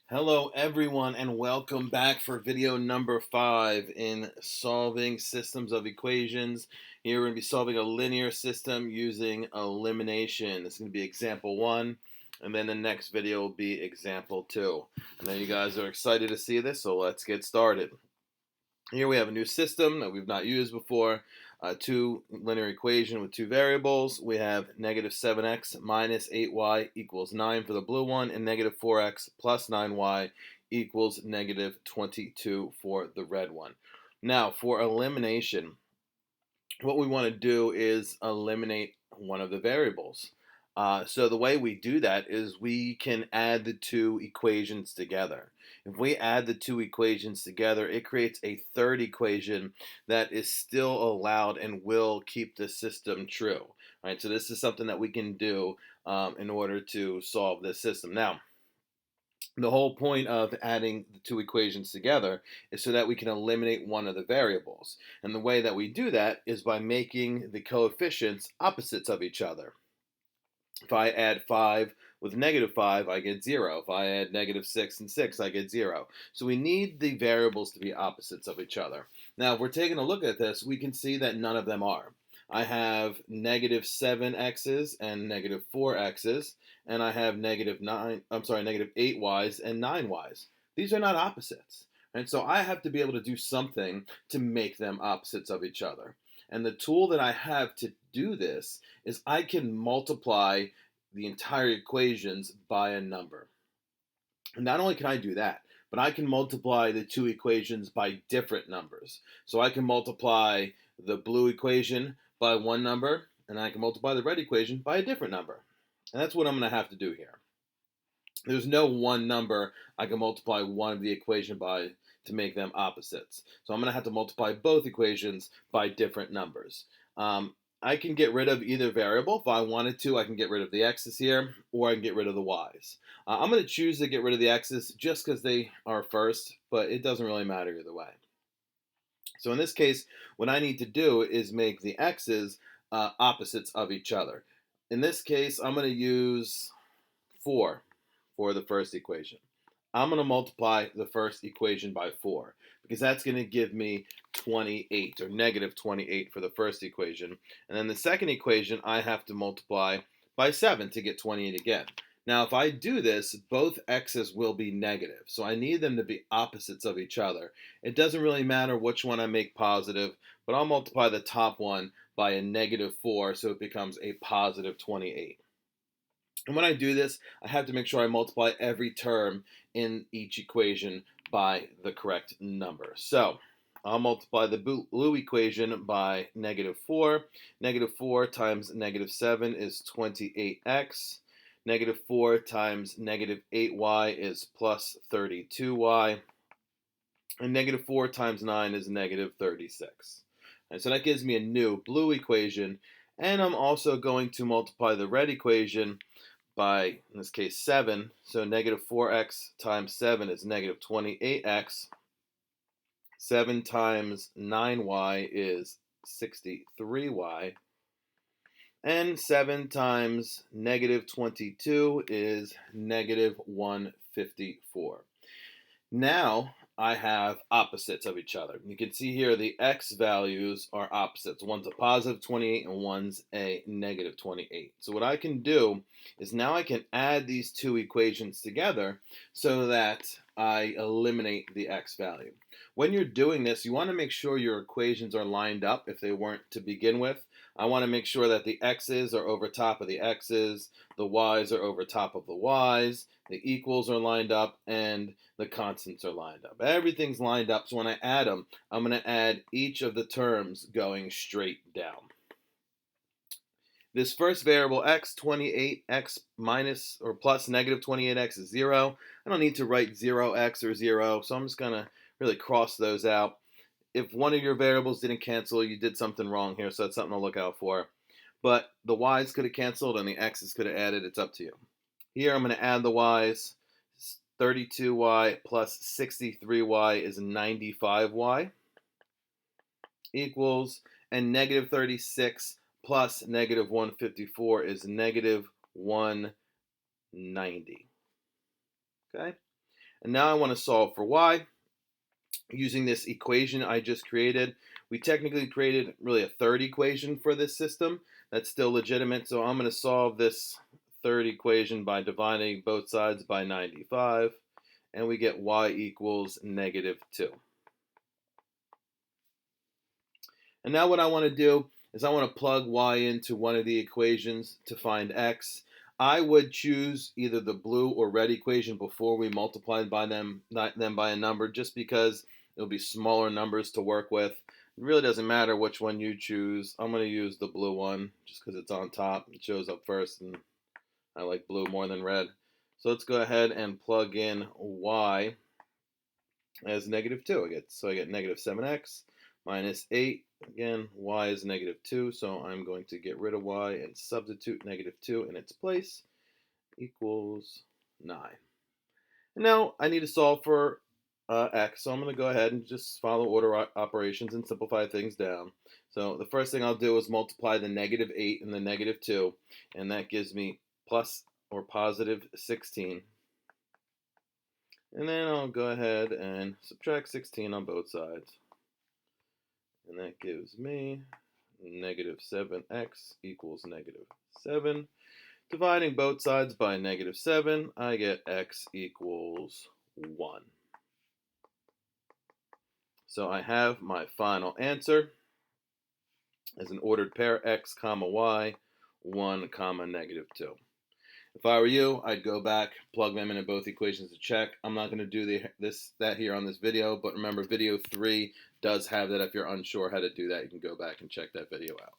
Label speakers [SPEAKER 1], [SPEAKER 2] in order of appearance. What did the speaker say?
[SPEAKER 1] Hello everyone and welcome back for video number 5 in solving systems of equations. Here we're going to be solving a linear system using elimination. This is going to be example 1 and then the next video will be example 2. I know you guys are excited to see this, so let's get started. Here we have a new system that we've not used before. Two linear equation with two variables. We have negative 7x minus 8y equals 9 for the blue one, and negative 4x plus 9y equals negative 22 for the red one. Now, for elimination, what we want to do is eliminate one of the variables. So the way we do that is we can add the two equations together. If we add the two equations together, it creates a third equation that is still allowed and will keep the system true. Right? So this is something that we can do in order to solve this system. Now, the whole point of adding the two equations together is so that we can eliminate one of the variables. And the way that we do that is by making the coefficients opposites of each other. If I add 5 with negative 5, I get 0. If I add negative 6 and 6, I get 0. So we need the variables to be opposites of each other. Now, if we're taking a look at this, we can see that none of them are. I have negative 7x's and negative 4x's, and I have negative 8y's and 9y's. These are not opposites. And so I have to be able to do something to make them opposites of each other. And the tool that I have to do this is I can multiply the entire equations by a number. And not only can I do that, but I can multiply the two equations by different numbers. So I can multiply the blue equation by one number, and I can multiply the red equation by a different number. And that's what I'm going to have to do here. There's no one number I can multiply one of the equation by to make them opposites. So I'm going to have to multiply both equations by different numbers. I can get rid of either variable. If I wanted to, I can get rid of the x's here, or I can get rid of the y's. I'm going to choose to get rid of the x's just because they are first, but it doesn't really matter either way. So in this case, what I need to do is make the x's opposites of each other. In this case, I'm going to use 4 for the first equation. I'm going to multiply the first equation by 4 because that's going to give me 28 or negative 28 for the first equation. And then the second equation, I have to multiply by 7 to get 28 again. Now, if I do this, both x's will be negative. So I need them to be opposites of each other. It doesn't really matter which one I make positive, but I'll multiply the top one by a negative 4 so it becomes a positive 28. And when I do this, I have to make sure I multiply every term in each equation by the correct number. So I'll multiply the blue equation by negative 4. Negative 4 times negative 7 is 28x. Negative 4 times negative 8y is plus 32y. And negative 4 times 9 is negative 36. And so that gives me a new blue equation. And I'm also going to multiply the red equation by, in this case, 7. So negative 4x times 7 is negative 28x. 7 times 9y is 63y. And 7 times negative 22 is negative 154. Now I have opposites of each other. You can see here the x values are opposites. One's a positive 28 and one's a negative 28. So what I can do is now I can add these two equations together so that I eliminate the x value. When you're doing this, you want to make sure your equations are lined up if they weren't to begin with. I want to make sure that the x's are over top of the x's, the y's are over top of the y's, the equals are lined up, and the constants are lined up. Everything's lined up, so when I add them, I'm going to add each of the terms going straight down. This first variable, x, 28x minus or plus negative 28x is 0. I don't need to write 0x or 0, so I'm just going to really cross those out. If one of your variables didn't cancel, you did something wrong here, so that's something to look out for. But the y's could have canceled and the x's could have added. It's up to you. Here I'm going to add the y's. 32y plus 63y is 95y equals, and negative 36 plus negative 154 is negative 190. Okay? And now I want to solve for y using this equation I just created. We technically created really a third equation for this system. That's still legitimate, so I'm going to solve this third equation by dividing both sides by 95, and we get y equals -2. And now what I want to do is I want to plug y into one of the equations to find x. I would choose either the blue or red equation before we multiply by them by a number, just because it'll be smaller numbers to work with. It really doesn't matter which one you choose. I'm going to use the blue one just because it's on top. It shows up first, and I like blue more than red. So let's go ahead and plug in y as -2. So I get -7x minus 8. Again, y is -2, so I'm going to get rid of y and substitute -2 in its place, equals 9. And now I need to solve for x, so I'm going to go ahead and just follow order operations and simplify things down. So the first thing I'll do is multiply the -8 and the -2, and that gives me plus or positive 16. And then I'll go ahead and subtract 16 on both sides. And that gives me -7x equals -7. Dividing both sides by -7, I get x equals 1. So I have my final answer as an ordered pair x comma y, 1 comma -2. If I were you, I'd go back, plug them into both equations to check. I'm not going to do that here on this video, but remember, video 3 does have that. If you're unsure how to do that, you can go back and check that video out.